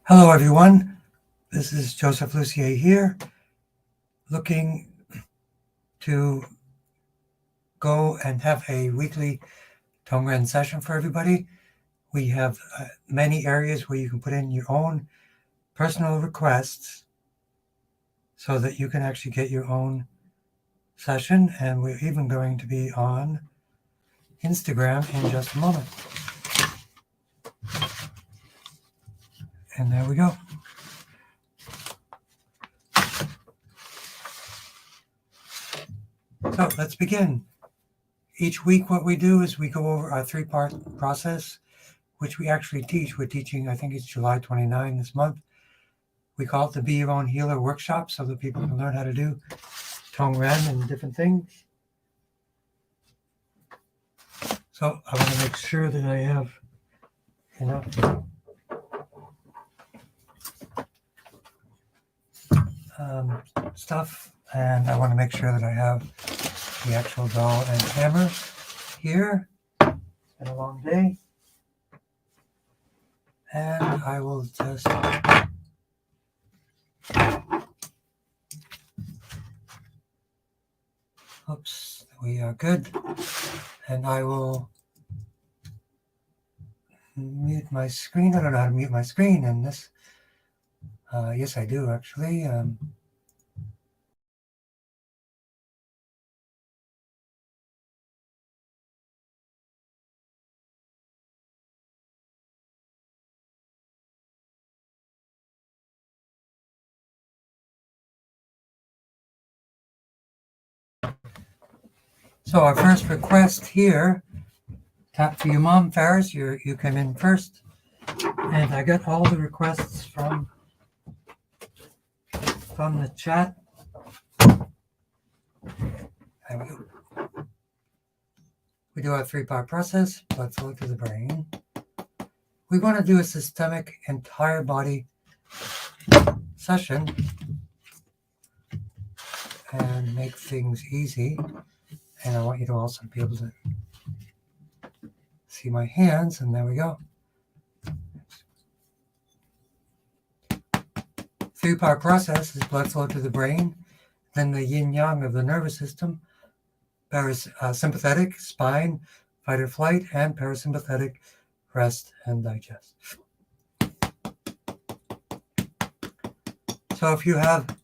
Hello, everyone. This is Joseph Lucier here, looking to go and have a weekly Tongren session for everybody. We have many areas where you can put in your own personal requests so that you can actually get your own session. And we're even going to be on Instagram in just a moment. And there we go. So let's begin. Each week what we do is we go over our three-part process, which we actually teach. We're teaching, I think it's July 29 this month. We call it the Be Your Own Healer Workshop so that people can learn how to do Tongren and different things. So I want to make sure that I have enough stuff, and I want to make sure that I have the actual doll and hammer here. It's been a long day. And I will just oops, we are good. And I will mute my screen. I don't know how to mute my screen in this. Yes, I do actually. So our first request here, tap for your mom, Faris, you came in first. And I got all the requests from the chat. There we go. We do our three-part process, blood flow to the brain. We want to do a systemic entire body session and make things easy. And I want you to also be able to see my hands, and there we go. Three-part process is blood flow to the brain, then the yin-yang of the nervous system, sympathetic, spine, fight or flight, and parasympathetic, rest and digest. So if you have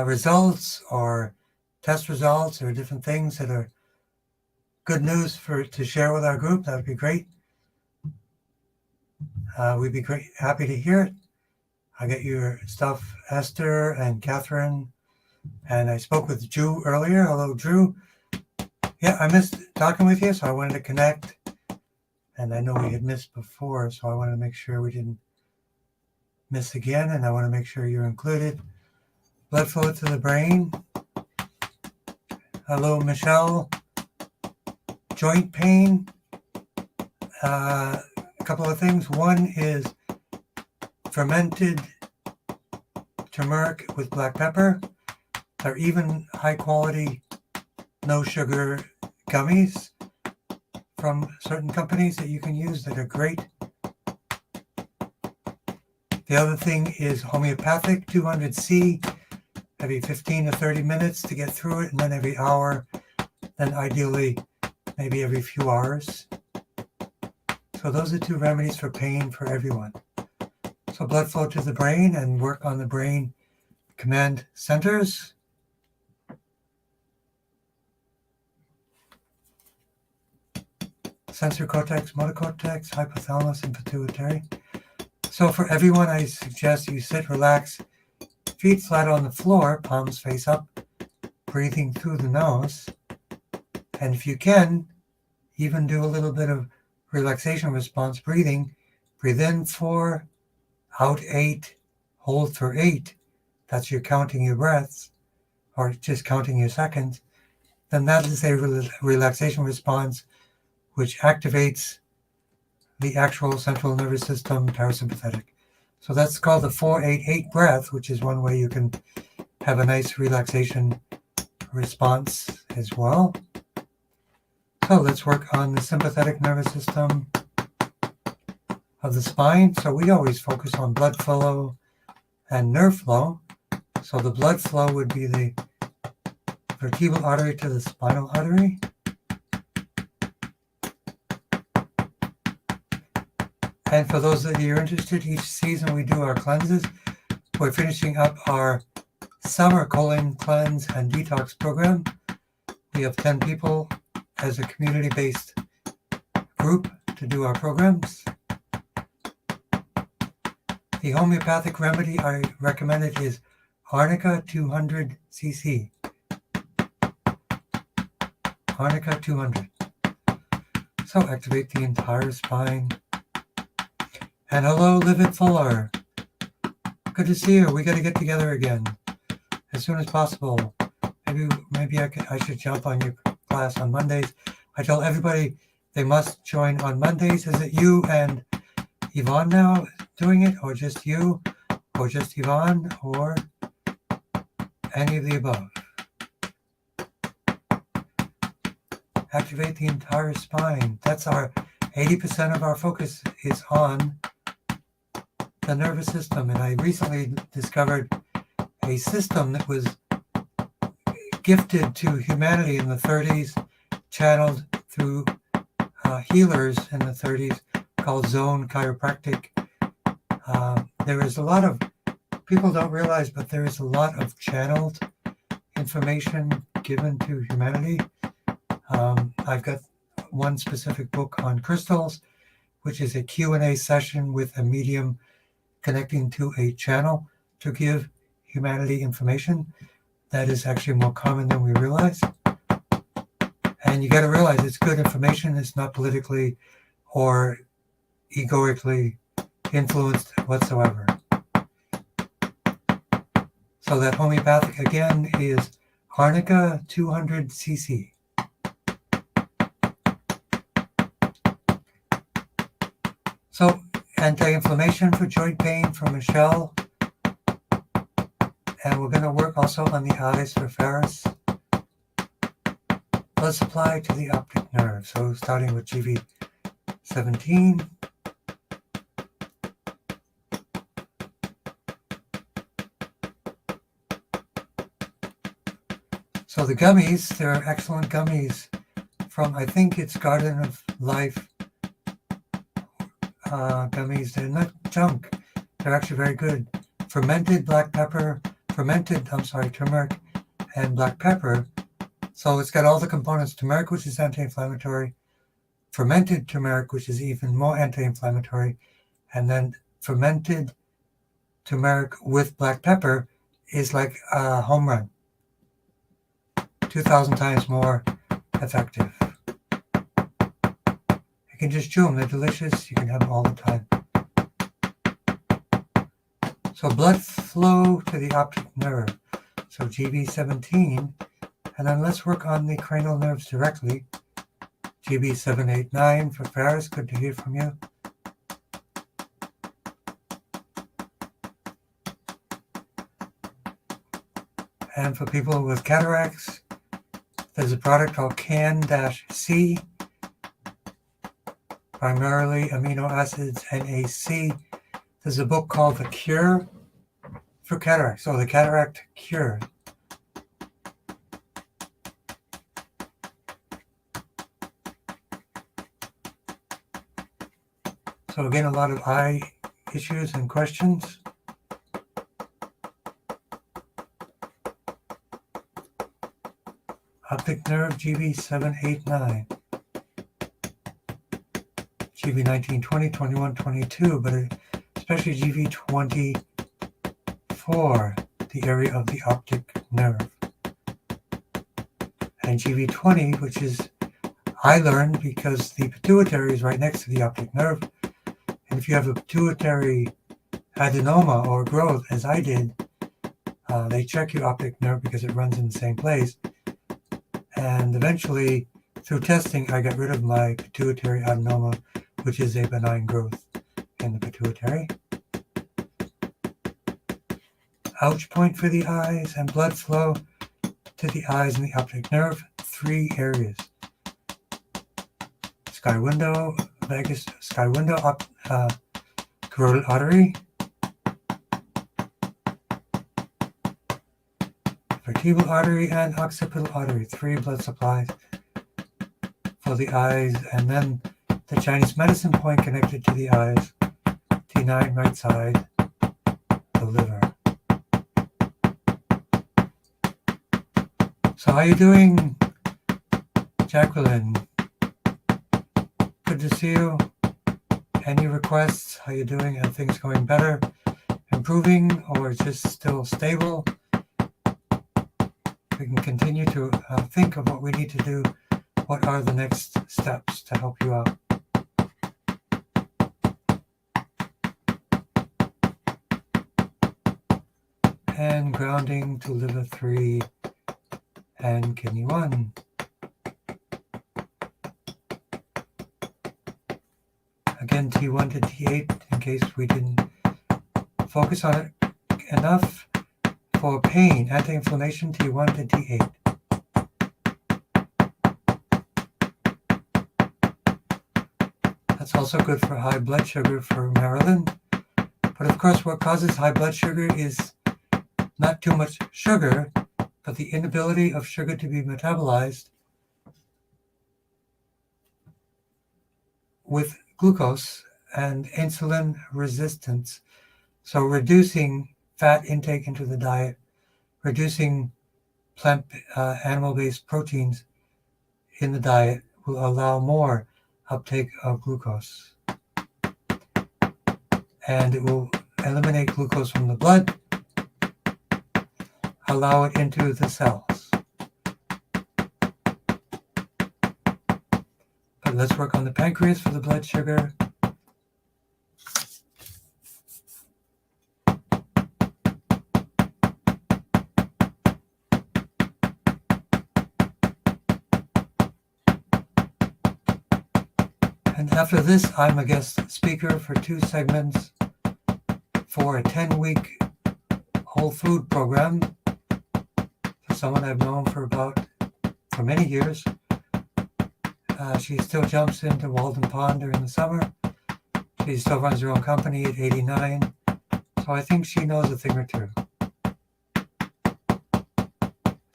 results or test results or different things that are good news to share with our group, that would be great. We'd be happy to hear it. I get your stuff, Esther and Catherine, and I spoke with Drew earlier. Hello, Drew. Yeah, I missed talking with you, so I wanted to connect. And I know we had missed before, so I wanted to make sure we didn't miss again, and I want to make sure you're included. Blood flow to the brain. Hello, Michelle. Joint pain. A couple of things. One is fermented turmeric with black pepper, or even high quality, no sugar gummies from certain companies that you can use that are great. The other thing is homeopathic, 200C, every 15 to 30 minutes to get through it, and then every hour, then ideally maybe every few hours. So those are two remedies for pain for everyone. So blood flow to the brain and work on the brain command centers. Sensory cortex, motor cortex, hypothalamus, and pituitary. So for everyone, I suggest you sit, relax, feet flat on the floor, palms face up, breathing through the nose. And if you can, even do a little bit of relaxation response breathing. Breathe in 4, out 8, hold for 8. That's you counting your breaths, or just counting your seconds. Then that is a relaxation response which activates the actual central nervous system, parasympathetic. So that's called the 4-8-8 breath, which is one way you can have a nice relaxation response as well. So let's work on the sympathetic nervous system. of the spine. So we always focus on blood flow and nerve flow. So the blood flow would be the vertebral artery to the spinal artery. And for those of you who are interested, each season we do our cleanses. We're finishing up our summer colon cleanse and detox program. We have 10 people as a community-based group to do our programs. The homeopathic remedy I recommended is Arnica 200 cc. Arnica 200. So activate the entire spine. And hello, Livid Fuller. Good to see you. We got to get together again as soon as possible. Maybe I should jump on your class on Mondays. I tell everybody they must join on Mondays. Is it you and Yvonne now doing it, or just you, or just Yvonne, or any of the above? Activate the entire spine. That's our 80% of our focus is on the nervous system. And I recently discovered a system that was gifted to humanity in the 30s, channeled through healers in the 30s, called Zone Chiropractic. There is a lot of, people don't realize, but there is a lot of channeled information given to humanity. I've got one specific book on crystals, which is a Q&A session with a medium connecting to a channel to give humanity information that is actually more common than we realize. And you got to realize it's good information. It's not politically or egoically influenced whatsoever. So that homeopathic again is Arnica 200 cc. So anti-inflammation for joint pain for Michelle. And we're going to work also on the eyes for Ferris. Blood supply to the optic nerve. So starting with GV17. So the gummies, there are excellent gummies from, I think it's Garden of Life gummies. They're not junk. They're actually very good. Fermented turmeric and black pepper. So it's got all the components. Turmeric, which is anti-inflammatory. Fermented turmeric, which is even more anti-inflammatory. And then fermented turmeric with black pepper is like a home run. 2,000 times more effective. You can just chew them. They're delicious. You can have them all the time. So blood flow to the optic nerve. So GV17. And then let's work on the cranial nerves directly. GB789 for Ferris. Good to hear from you. And for people with cataracts, there's a product called Can-C, primarily amino acids, NAC. There's a book called The Cure for Cataracts, so the Cataract Cure. So again, a lot of eye issues and questions. Optic nerve GB789. GB19, 20, 21, 22, but especially GB24, the area of the optic nerve. And GB20, which is, I learned because the pituitary is right next to the optic nerve. And if you have a pituitary adenoma or growth, as I did, they check your optic nerve because it runs in the same place. And eventually, through testing, I got rid of my pituitary adenoma, which is a benign growth in the pituitary. Ouch point for the eyes and blood flow to the eyes and the optic nerve. 3 areas. Sky window, vagus, sky window, carotid artery, vertebral artery, and occipital artery. 3 blood supplies for the eyes, and then the Chinese medicine point connected to the eyes, T9 right side, the liver. So how you doing, Jacqueline? Good to see you. Any requests? How you doing? Are things going better, improving, or just still stable? We can continue to think of what we need to do. What are the next steps to help you out? And grounding to liver 3 and kidney 1. Again, T1 to T8, in case we didn't focus on it enough. For pain, anti-inflammation, T1 to T8. That's also good for high blood sugar for Marilyn. But of course, what causes high blood sugar is not too much sugar, but the inability of sugar to be metabolized with glucose and insulin resistance. So reducing fat intake into the diet, reducing plant animal-based proteins in the diet will allow more uptake of glucose. And it will eliminate glucose from the blood, allow it into the cells. But let's work on the pancreas for the blood sugar. And after this, I'm a guest speaker for 2 segments for a 10-week whole food program for someone I've known for many years. She still jumps into Walden Pond during the summer. She still runs her own company at 89. So I think she knows a thing or two.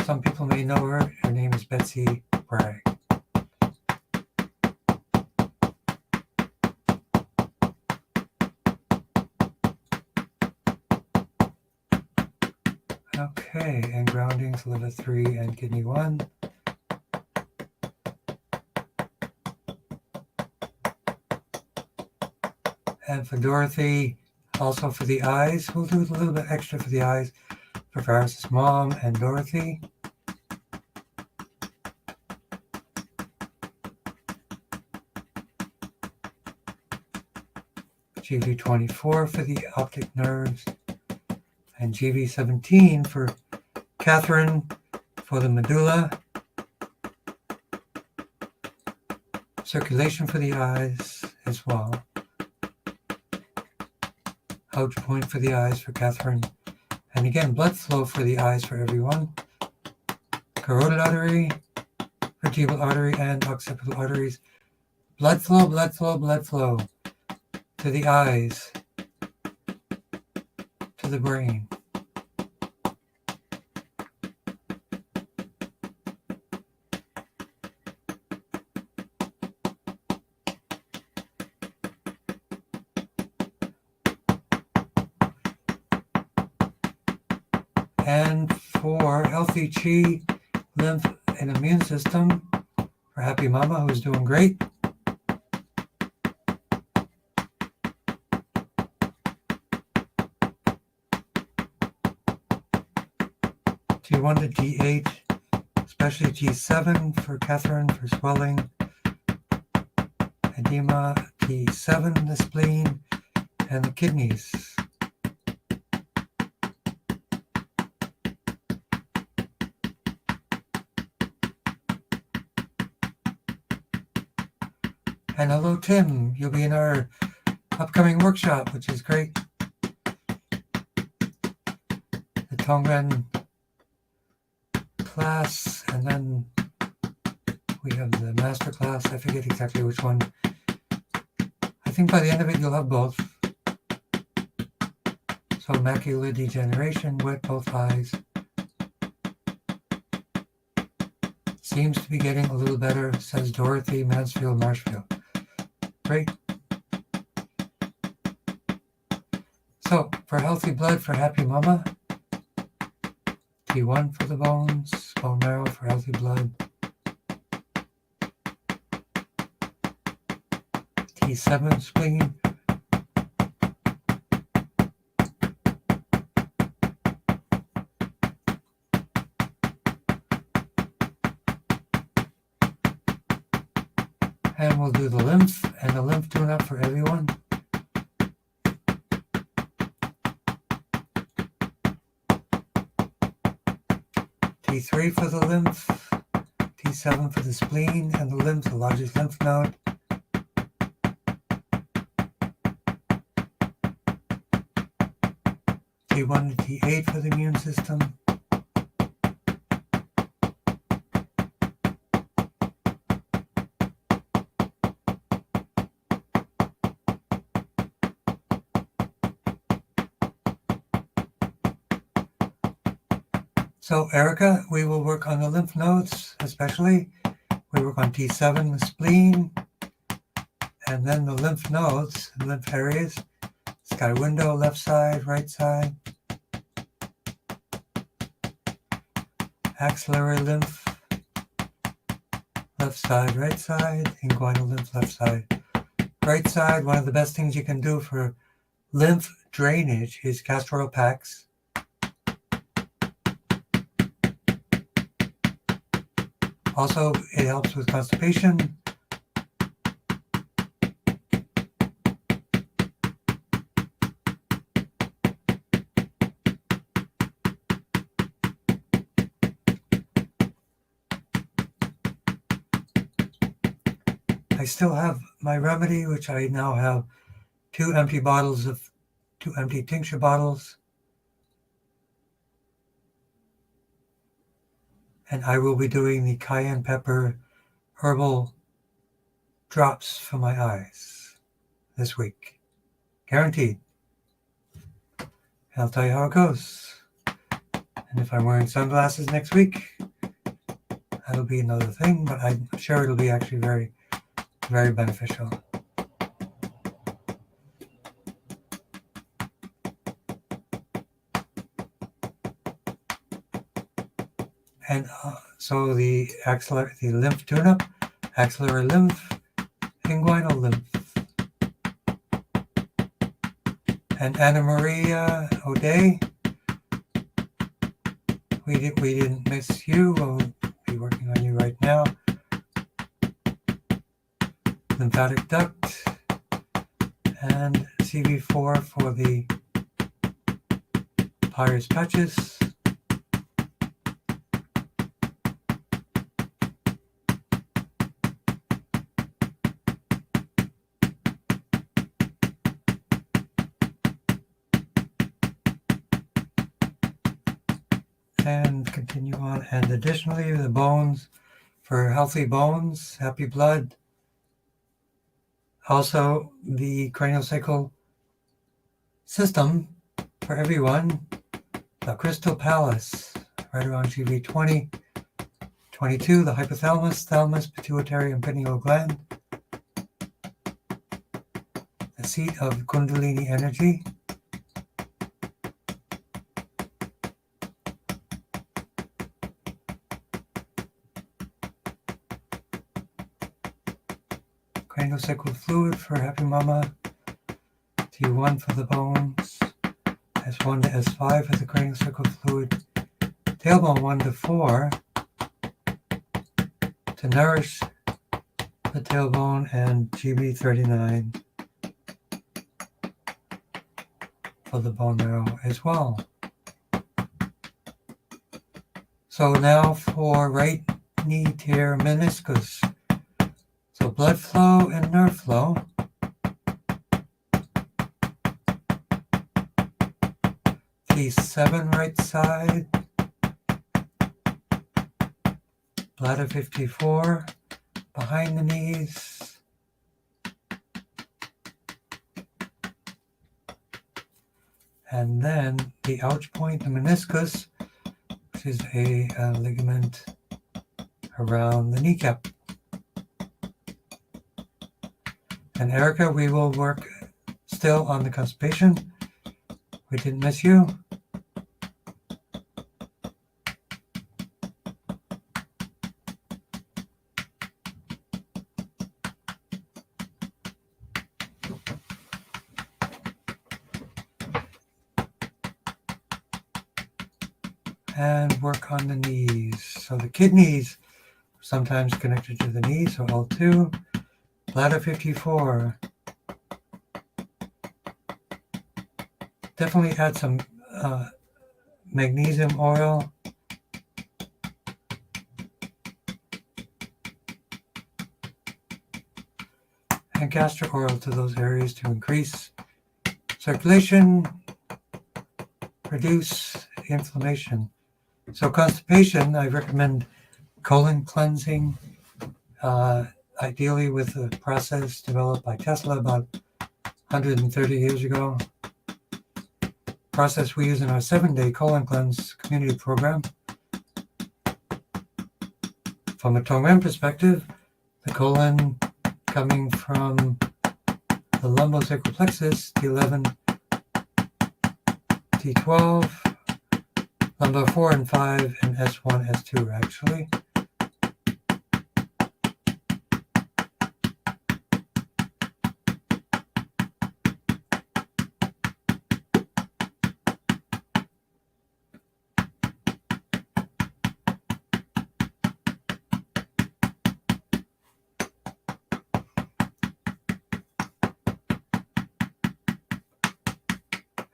Some people may know her. Her name is Betsy Bragg. Okay, and grounding to liver 3 and kidney 1. And for Dorothy, also for the eyes, we'll do a little bit extra for the eyes for Ferris's mom and Dorothy. GV24 for the optic nerves, and GV17 for Catherine for the medulla, circulation for the eyes as well, ouch point for the eyes for Catherine, and again blood flow for the eyes for everyone, carotid artery, vertebral artery, and occipital arteries, blood flow, blood flow, blood flow to the eyes, to the brain. And for healthy chi, lymph, and immune system, for Happy Mama, who's doing great. T1 to T8, especially T7 for Catherine for swelling, edema, T7 the spleen, and the kidneys. And hello, Tim. You'll be in our upcoming workshop, which is great. The Tongren class, and then we have the Masterclass. I forget exactly which one. I think by the end of it, you'll have both. So macular degeneration, wet both eyes. Seems to be getting a little better, says Dorothy Mansfield Marshfield. Great. So, for healthy blood for happy mama, T1 for the bones, bone marrow for healthy blood, T7 spleen, and we'll do the lymph and the lymph tune-up for everyone. T3 for the lymph, T7 for the spleen and the lymph, the largest lymph node. T1 to T8 for the immune system. So Erica, we will work on the lymph nodes, especially. We work on T7, the spleen, and then the lymph nodes, the lymph areas. Sky window, left side, right side. Axillary lymph, left side, right side. Inguinal lymph, left side, right side. One of the best things you can do for lymph drainage is castor oil packs. Also, it helps with constipation. I still have my remedy, which I now have two empty tincture bottles. And I will be doing the cayenne pepper herbal drops for my eyes this week. Guaranteed. And I'll tell you how it goes. And if I'm wearing sunglasses next week, that'll be another thing, but I'm sure it'll be actually very, very beneficial. And so the lymph tune-up, axillary lymph, inguinal lymph. And Anna Maria O'Day, we didn't miss you. We'll be working on you right now. Lymphatic duct and CV4 for the Pyrus patches. And continue on. And additionally, the bones for healthy bones, happy blood. Also, the craniosacral system for everyone, the crystal palace, right around GV20, 22, the hypothalamus, thalamus, pituitary, and pineal gland, the seat of Kundalini energy. Craniosacral fluid for happy mama, T1 for the bones, S1 to S5 for the craniosacral fluid, tailbone 1 to 4 to nourish the tailbone, and GB39 for the bone marrow as well. So now for right knee tear meniscus. So blood flow and nerve flow. T7 right side. Bladder 54 behind the knees. And then the ouch point, the meniscus, which is a ligament around the kneecap. And Erica, we will work still on the constipation. We didn't miss you. And work on the knees. So the kidneys are sometimes connected to the knees, so L2. Bladder 54. Definitely add some magnesium oil. And castor oil to those areas to increase circulation, reduce inflammation. So constipation, I recommend colon cleansing, ideally with a process developed by Tesla about 130 years ago. Process we use in our 7-day colon cleanse community program. From a Tongren perspective, the colon coming from the lumbosacral plexus, T11, T12, lumbar 4 and 5, and S1, S2 actually.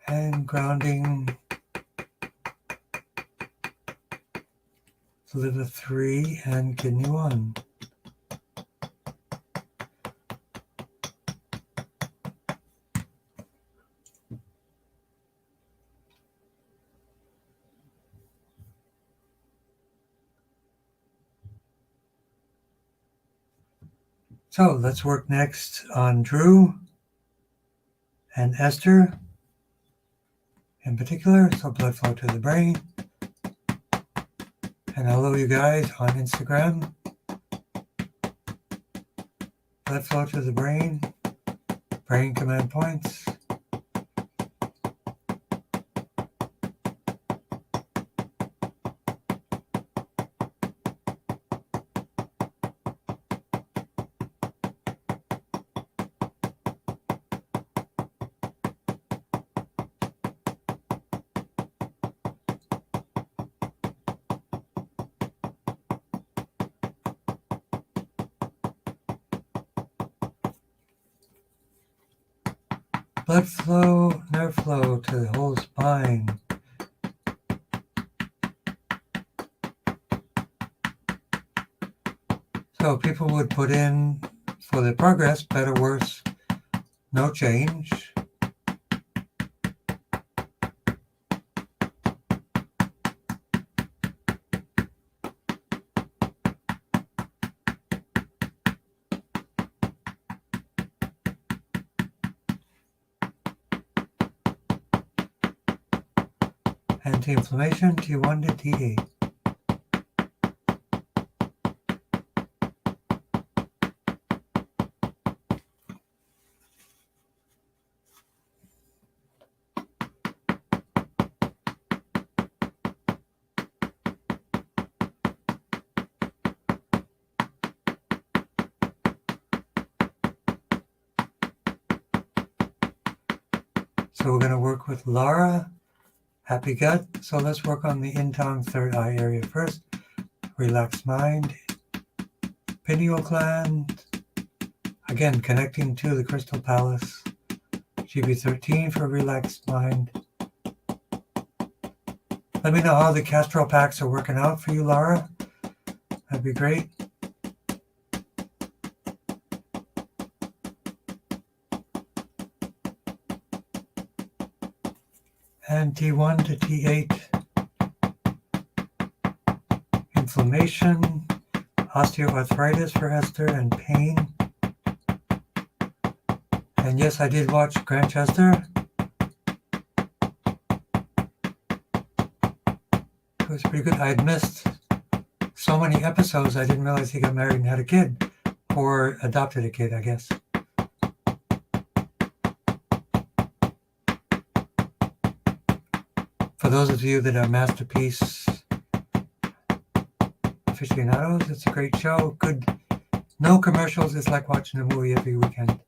And grounding liver 3 and kidney 1. So let's work next on Drew and Esther in particular, so blood flow to the brain. And hello you guys on Instagram. Blood flow to the brain command points. Blood flow, nerve flow to the whole spine. So people would put in for the progress, better, worse, no change. Anti-inflammation, T1 to T8. So we're going to work with Laura. Happy gut. So let's work on the Intong third eye area first. Relaxed mind. Pineal gland. Again, connecting to the crystal palace. GB13 for relaxed mind. Let me know how the Castro packs are working out for you, Laura. That'd be great. And T1 to T8. Inflammation, osteoarthritis for Esther, and pain. And yes, I did watch Grantchester. it was pretty good. I had missed so many episodes, I didn't realize he got married and had a kid, or adopted a kid, I guess. For those of you that are Masterpiece aficionados, it's a great show. Good, no commercials. It's like watching a movie every weekend.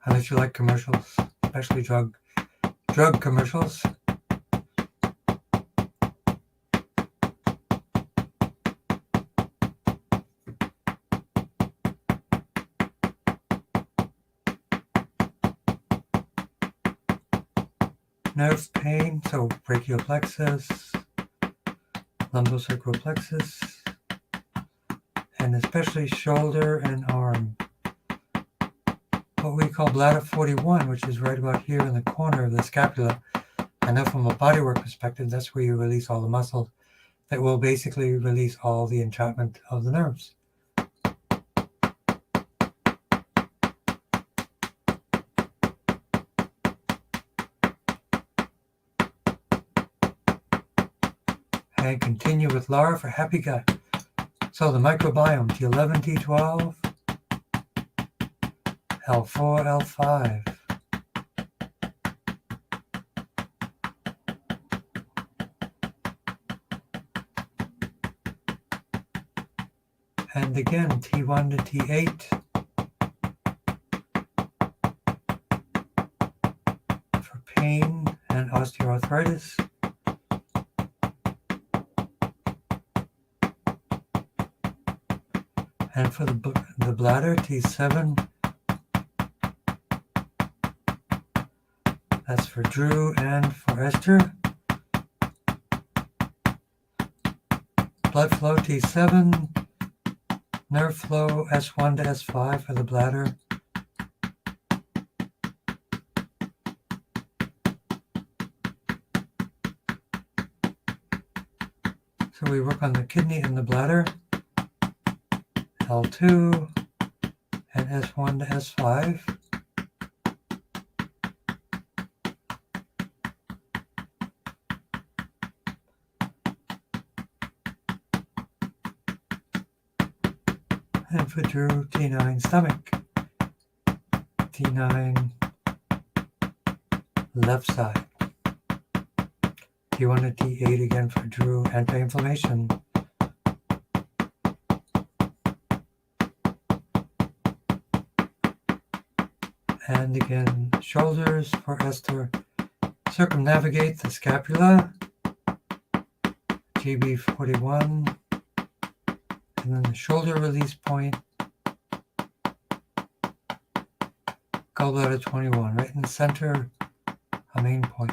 Unless you like commercials, especially drug commercials. Nerve pain, so brachial plexus, lumbosacral plexus, and especially shoulder and arm. What we call bladder 41, which is right about here in the corner of the scapula. I know from a bodywork perspective, that's where you release all the muscles that will basically release all the entrapment of the nerves. And continue with Laura for happy gut. So the microbiome, T11, T12, L4, L5. And again, T1 to T8 for pain and osteoarthritis. And for the bladder, T7, that's for Drew and for Esther. Blood flow, T7, nerve flow, S1 to S5 for the bladder. So we work on the kidney and the bladder. L2 and S1 to S5. And for Drew, T9 stomach. T9 left side. T1 to T8 again for Drew, anti-inflammation. And again, shoulders for Esther. Circumnavigate the scapula, GB41, and then the shoulder release point, gallbladder 21, right in the center, a main point.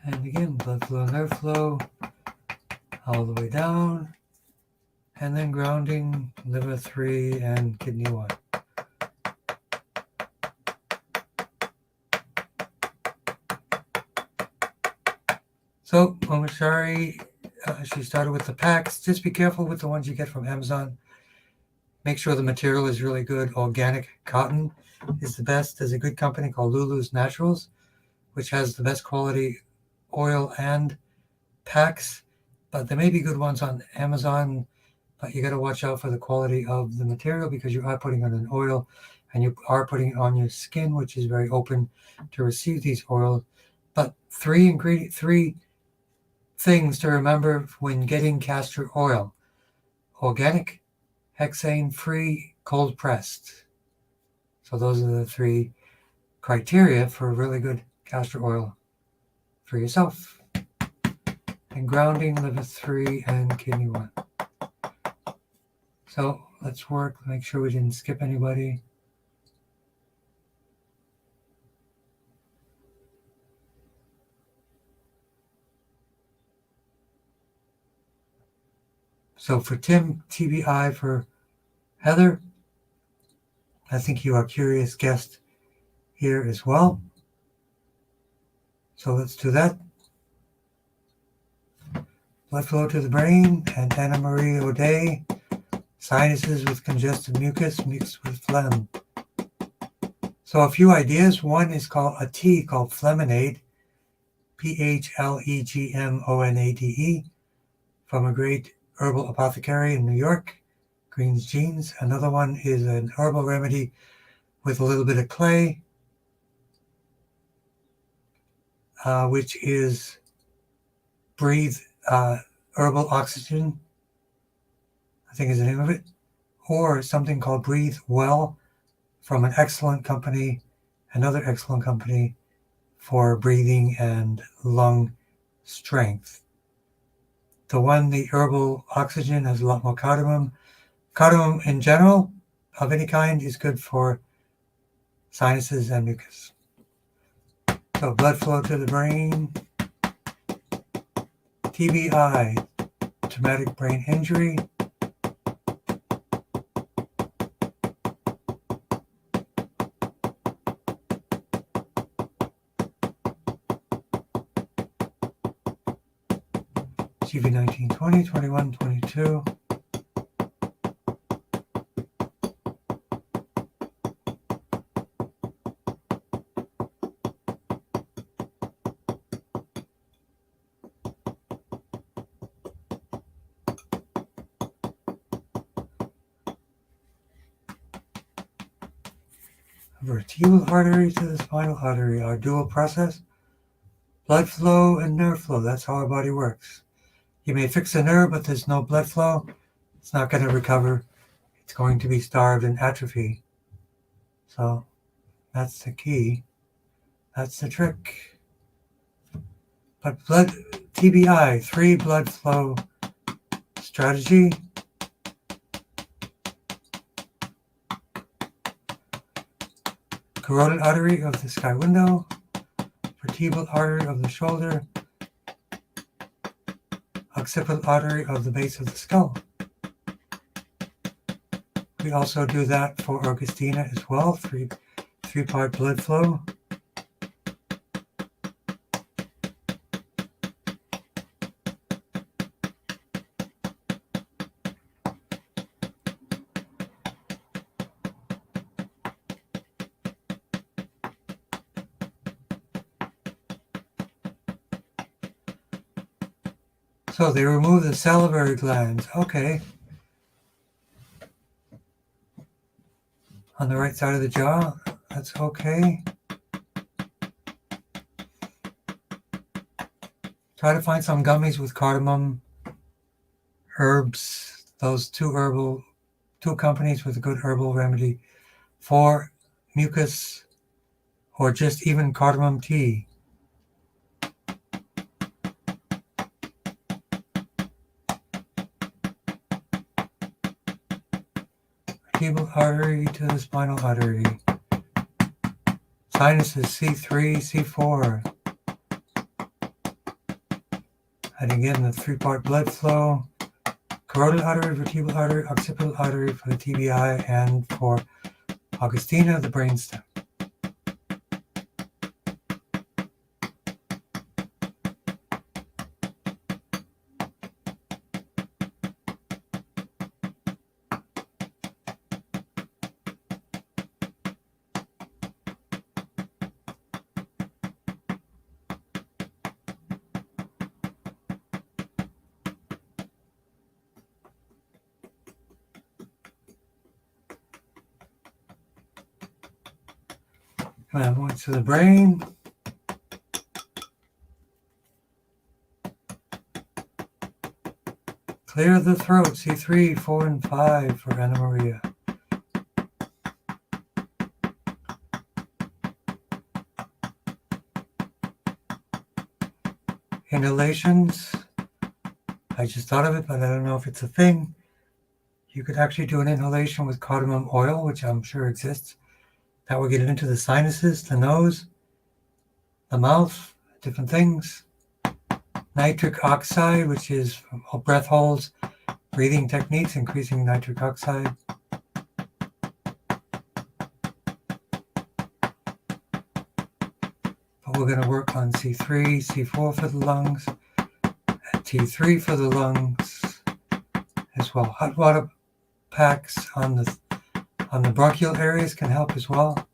And again, blood flow, nerve flow, all the way down. And then grounding, liver 3 and kidney 1. So, Omashari, she started with the packs. Just be careful with the ones you get from Amazon. Make sure the material is really good. Organic cotton is the best. There's a good company called Lulu's Naturals, which has the best quality oil and packs. But there may be good ones on Amazon, but you got to watch out for the quality of the material because you are putting on an oil and you are putting it on your skin, which is very open to receive these oils. But three things to remember when getting castor oil: organic, hexane-free, cold pressed. So those are the 3 criteria for really good castor oil for yourself. And grounding, liver 3 and kidney 1. So let's work, make sure we didn't skip anybody. So for Tim, TBI for Heather. I think you are a curious guest here as well. So let's do that. Blood flow to the brain, and Anna Marie O'Day. Sinuses with congested mucus mixed with phlegm. So a few ideas. One is called a tea called Phlegmonade, Phlegmonade, from a great herbal apothecary in New York, Green's Genes. Another one is an herbal remedy with a little bit of clay, which is Breathe Herbal Oxygen, I think is the name of it, or something called Breathe Well from an excellent company, another excellent company for breathing and lung strength. The herbal oxygen has a lot more cardamom. Cardamom in general, of any kind, is good for sinuses and mucus. So blood flow to the brain, TBI, traumatic brain injury, CV 19, 20, 21, 22. Vertebral artery to the spinal artery are dual process. Blood flow and nerve flow, that's how our body works. You may fix a nerve, but there's no blood flow. It's not going to recover. It's going to be starved and atrophy. So that's the key. That's the trick. But TBI, 3 blood flow strategy. Carotid artery of the sky window, vertebral artery of the shoulder, occipital artery of the base of the skull. We also do that for Augustina as well, three-part blood flow. So they remove the salivary glands. Okay. On the right side of the jaw. That's okay. Try to find some gummies with cardamom, herbs, those two companies with a good herbal remedy for mucus, or just even cardamom tea. Vertebral artery to the spinal artery. Sinuses C3, C4. And again, the 3-part blood flow. Carotid artery, vertebral artery, occipital artery for the TBI, and for Augustina, the brainstem. And once to the brain. Clear the throat, C3, 4, and 5 for Anna Maria. Inhalations. I just thought of it, but I don't know if it's a thing. You could actually do an inhalation with cardamom oil, which I'm sure exists. That will get it into the sinuses, the nose, the mouth, different things. Nitric oxide, which is from breath holes breathing techniques, increasing nitric oxide. But we're going to work on C3, C4 for the lungs, and T3 for the lungs as well. Hot water packs on the bronchial areas can help as well.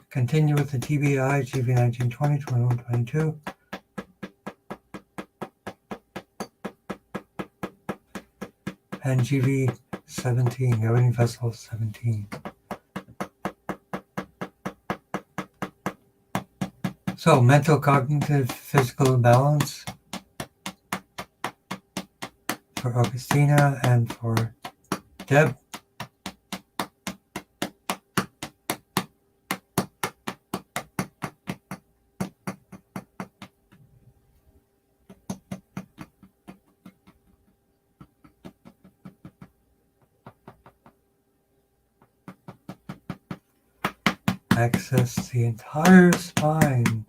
Continue with the TBI, GV 1920, 21, 22. And GV 17, governing vessel 17. So, mental, cognitive, physical balance for Augustina and for Deb. Access the entire spine.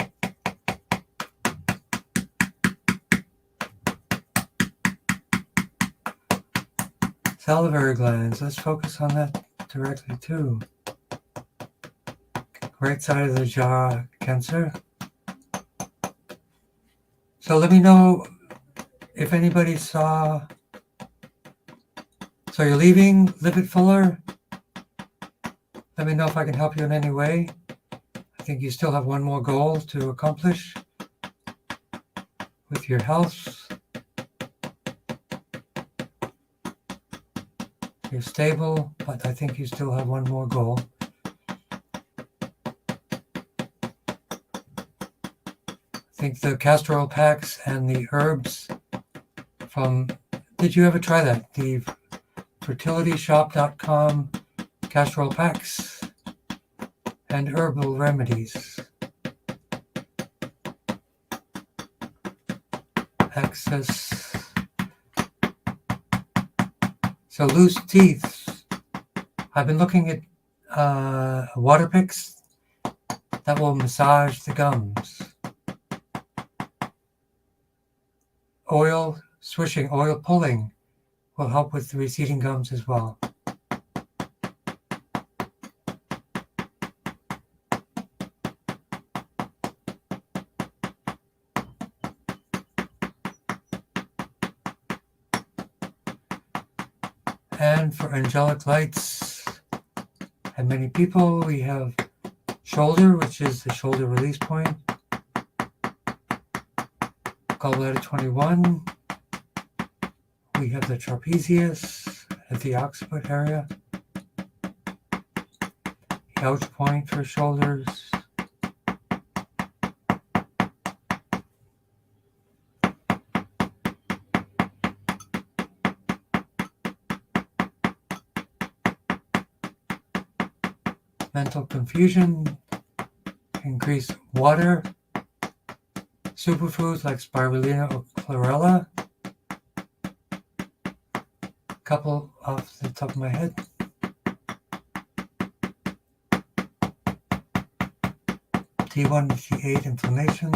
Salivary glands, let's focus on that directly too. Right side of the jaw cancer. So let me know if anybody saw. So you're leaving, live it fuller. Let me know if I can help you in any way. I think you still have one more goal to accomplish with your health. You're stable, but I think you still have one more goal. I think the castor oil packs and the herbs from, did you ever try that? The fertilityshop.com castor oil packs and herbal remedies. Access. So loose teeth. I've been looking at water picks that will massage the gums. Oil swishing, oil pulling will help with the receding gums as well. And for angelic lights and many people, we have shoulder, which is the shoulder release point. Gallbladder 21. We have the trapezius at the occiput area. The ouch point for shoulders. Mental confusion, increase water, superfoods like spirulina or chlorella. Couple off the top of my head. T1 to T8 inflammation.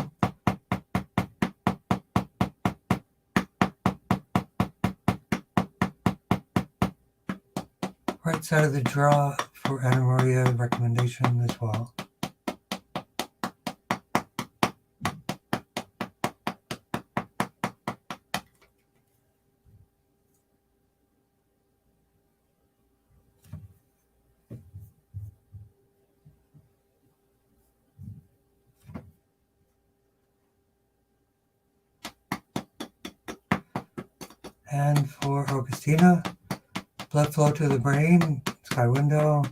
Right side of the jaw for Anna Maria recommendation as well. And for Augustina, blood flow to the brain, sky window,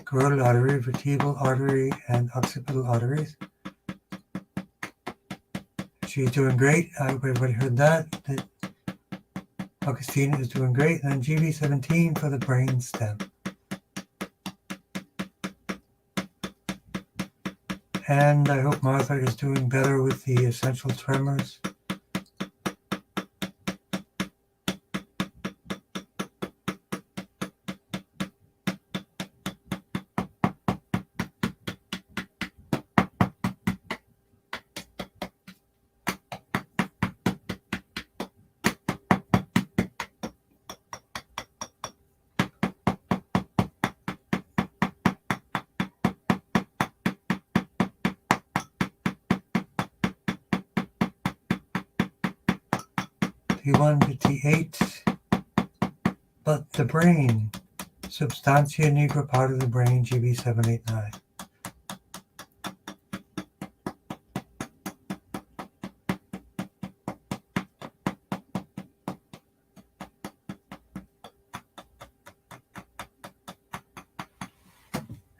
carotid artery, vertebral artery, and occipital arteries. She's doing great. I hope everybody heard that Augustina is doing great. And GV17 for the brain stem. And I hope Martha is doing better with the essential tremors. T1 to T8. But the brain, substantia nigra, part of the brain, GB789.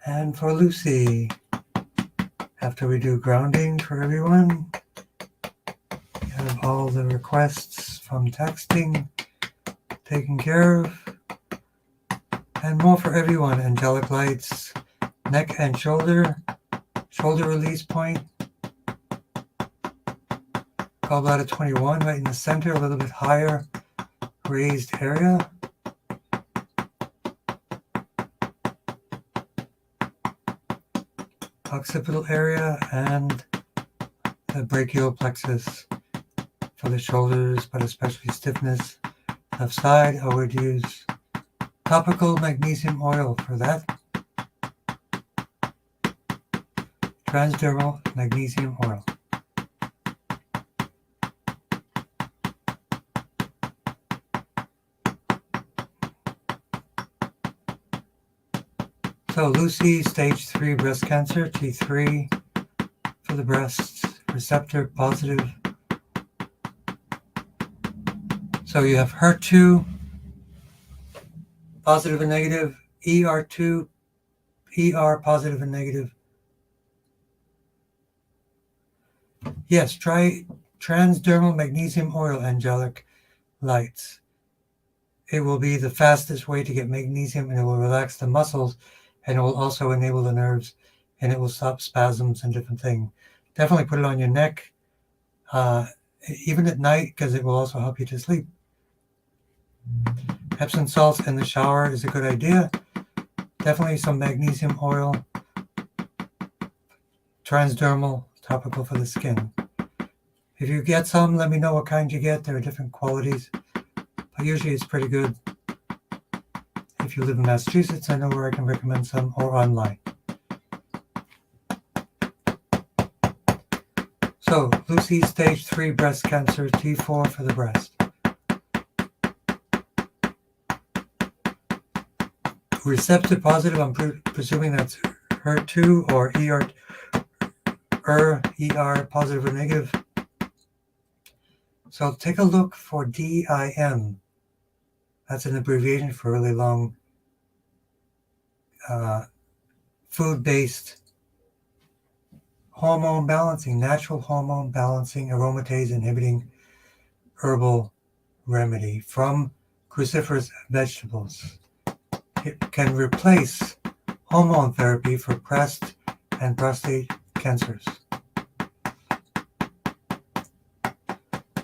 And for Lucy, after we do grounding for everyone, we have all the requests from texting taken care of, and more for everyone. Angelic lights, neck and shoulder release point, gallbladder 21 right in the center, a little bit higher raised area. Occipital area and the brachial plexus for the shoulders, but especially stiffness. Left side, I would use topical magnesium oil for that. Transdermal magnesium oil. So Lucy, stage 3 breast cancer, T3 for the breast, receptor positive. So you have HER2, positive and negative, ER2, ER positive and negative. Yes, try transdermal magnesium oil, angelic lights. It will be the fastest way to get magnesium, and it will relax the muscles, and it will also enable the nerves, and it will stop spasms and different things. Definitely put it on your neck, even at night, because it will also help you to sleep. Epsom salts in the shower is a good idea. Definitely some magnesium oil, transdermal, topical for the skin. If you get some, let me know what kind you get. There are different qualities, but usually it's pretty good. If you live in Massachusetts, I know where I can recommend some, or online. So, Lucy, stage 3 breast cancer, T4 for the breast. Receptor positive, I'm presuming that's HER2 or ER positive or negative. So take a look for DIM. That's an abbreviation for really long food-based hormone balancing, natural hormone balancing, aromatase inhibiting herbal remedy from cruciferous vegetables. It can replace hormone therapy for breast and prostate cancers.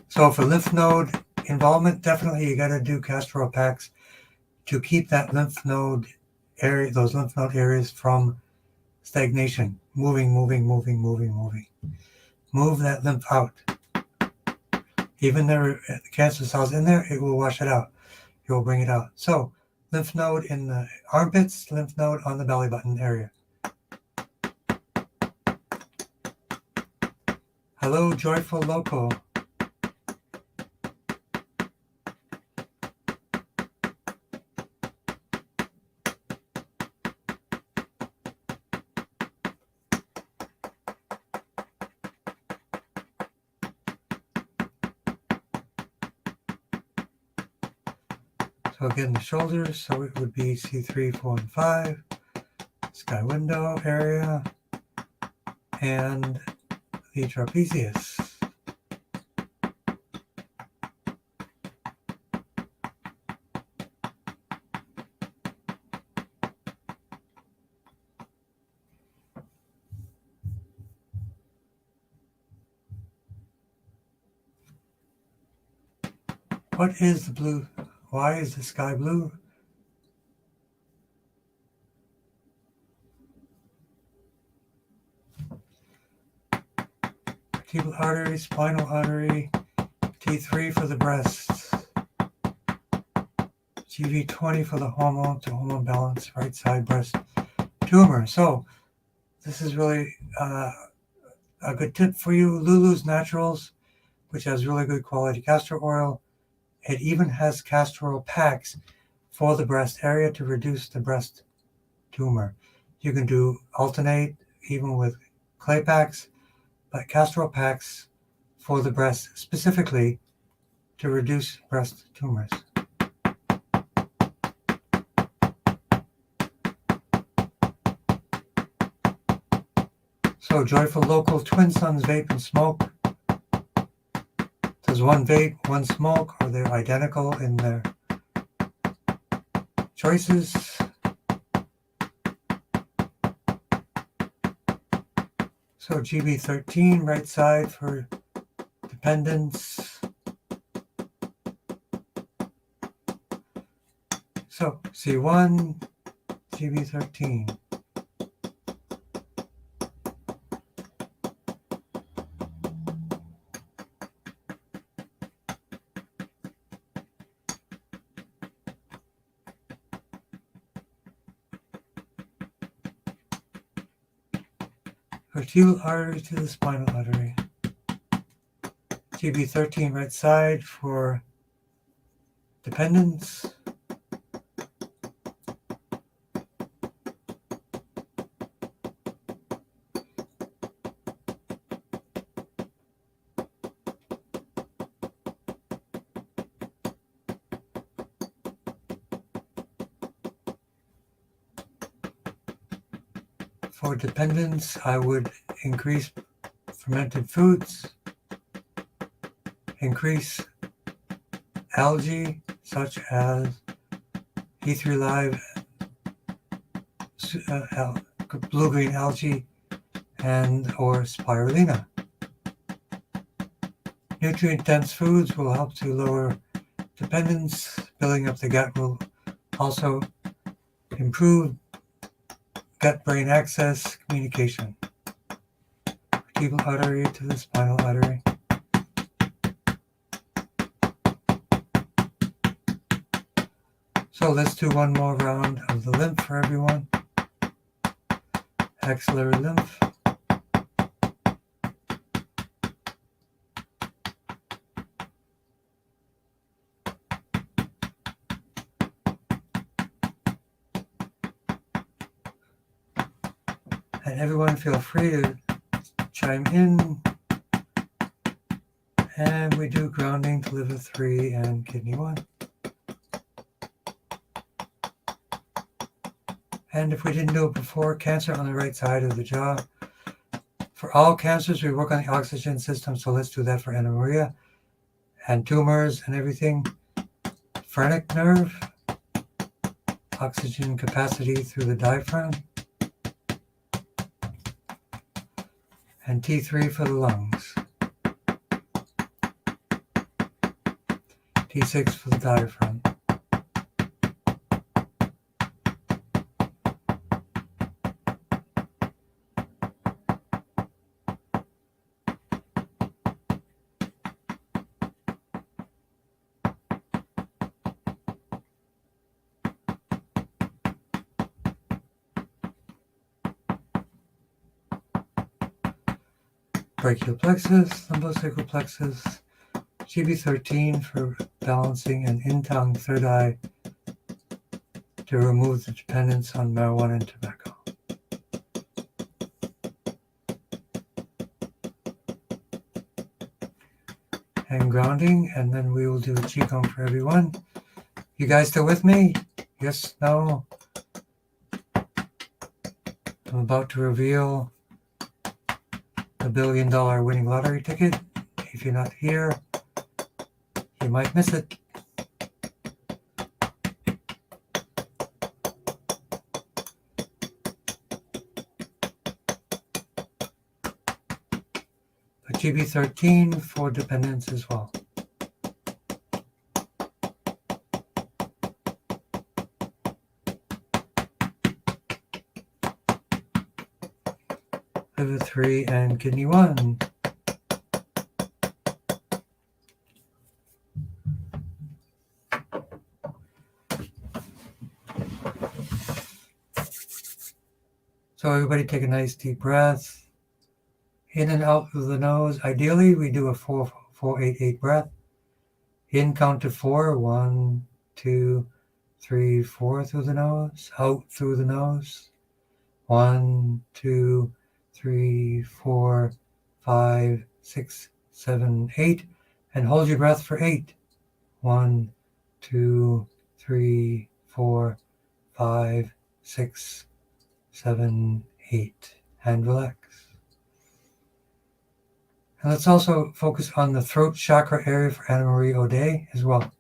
So for lymph node involvement, definitely you got to do castor oil packs to keep that lymph node area, those lymph node areas from stagnation, moving. Move that lymph out. Even there are cancer cells in there, it will wash it out. It will bring it out. So lymph node in the armpits, lymph node on the belly button area. Hello, Joyful Loco. So again, the shoulders, so it would be C3, 4, and 5, sky window area, and the trapezius. What is the blue? Why is the sky blue? Vertebral artery, spinal artery, T3 for the breasts, GV20 for the hormone to hormone balance, right side breast tumor. So this is really a good tip for you. Lulu's Naturals, which has really good quality castor oil, It even has castor oil packs for the breast area to reduce the breast tumor. You can do alternate even with clay packs, but castor oil packs for the breast specifically to reduce breast tumors. So Joyful Local Twin Suns Vape and Smoke. Does one vape, one smoke, or they're identical in their choices? So GB13, right side for dependence. So C1, GB13. Vertebral artery to the spinal artery. GB13 right side for dependence. For dependence, I would increase fermented foods, increase algae such as E3 Live, blue-green algae, and or spirulina. Nutrient-dense foods will help to lower dependence. Building up the gut will also improve gut-brain axis communication. Vertebral artery to the spinal artery. So let's do one more round of the lymph for everyone. Axillary lymph. And everyone feel free to chime in. And we do grounding to liver 3 and kidney 1. And if we didn't do it before, cancer on the right side of the jaw. For all cancers, we work on the oxygen system, so let's do that for Anna Maria. And tumors and everything. Phrenic nerve, oxygen capacity through the diaphragm. And T3 for the lungs. T6 for the diaphragm. Brachial plexus, lumbosacral plexus, GB13 for balancing, and in tongue, third eye, to remove the dependence on marijuana and tobacco. And grounding, and then we will do a Qigong for everyone. You guys still with me? Yes, no? I'm about to reveal the $1 billion winning lottery ticket. If you're not here, you might miss it. But GB13 for dependence as well. Liver 3 and kidney 1. So everybody take a nice deep breath. In and out through the nose. Ideally, we do a 4-4-8-8 breath. In, count to 4. 1, 2, 3, 4 through the nose. Out through the nose. 1, 2, 3, 4, 5, 6, 7, 8. And hold your breath for 8. 1, 2, 3, 4, 5, 6, 7, 8. And relax. And let's also focus on the throat chakra area for Anna Marie O'Day as well.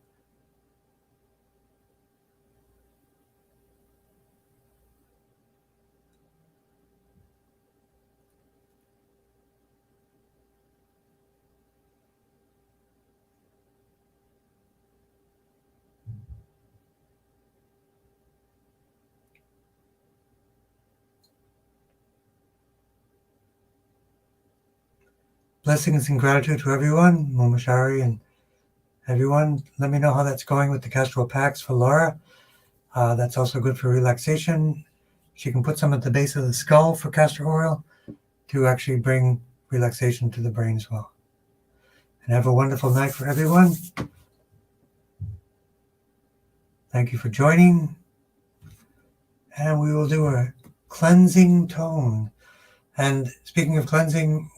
Blessings and gratitude to everyone, Momashari and everyone. Let me know how that's going with the Castro packs for Laura. That's also good for relaxation. She can put some at the base of the skull for castor oil to actually bring relaxation to the brain as well. And have a wonderful night for everyone. Thank you for joining. And we will do a cleansing tone. And speaking of cleansing,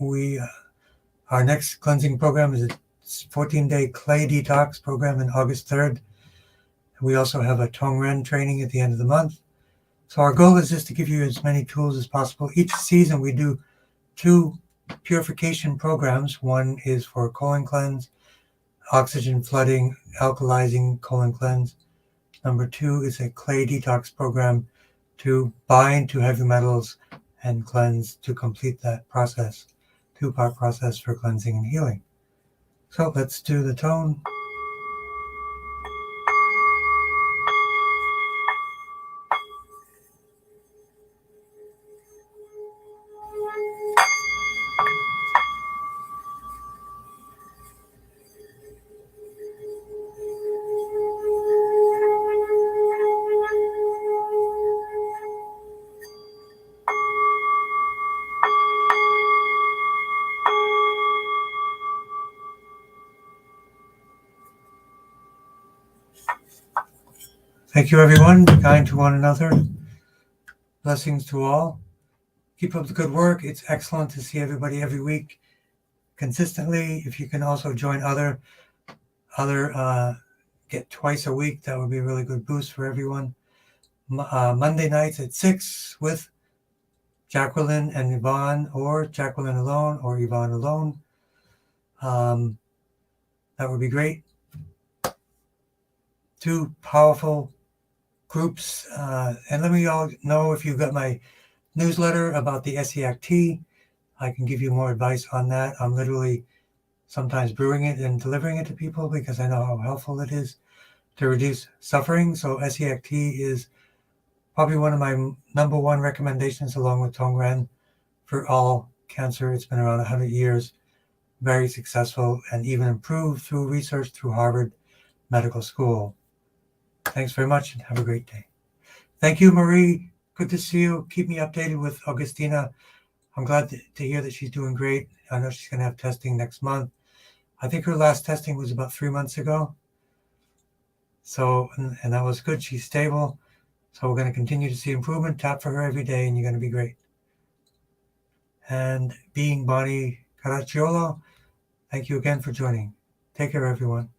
our next cleansing program is a 14-day clay detox program on August 3rd. We also have a Tongren training at the end of the month. So our goal is just to give you as many tools as possible. Each season we do 2 purification programs. One is for colon cleanse, oxygen flooding, alkalizing colon cleanse. Number 2 is a clay detox program to bind to heavy metals and cleanse to complete that process. 2-part process for cleansing and healing. So let's do the tone. Thank you, everyone. Be kind to one another. Blessings to all. Keep up the good work. It's excellent to see everybody every week consistently. If you can also join other get twice a week, that would be a really good boost for everyone. Monday nights at 6 with Jacqueline and Yvonne, or Jacqueline alone or Yvonne alone. That would be great. 2 powerful groups. And let me all know if you got my newsletter about the SEACT. I can give you more advice on that. I'm literally sometimes brewing it and delivering it to people because I know how helpful it is to reduce suffering. So SEACT is probably one of my number 1 recommendations, along with Tongren, for all cancer. It's been around 100 years, very successful, and even improved through research through Harvard Medical School. Thanks very much and have a great day. Thank you, Marie. Good to see you. Keep me updated with Augustina. I'm glad to hear that she's doing great. I know she's going to have testing next month. I think her last testing was about 3 months ago. So, and that was good. She's stable. So we're going to continue to see improvement. Tap for her every day and you're going to be great. And being Bonnie Caracciolo, thank you again for joining. Take care, everyone.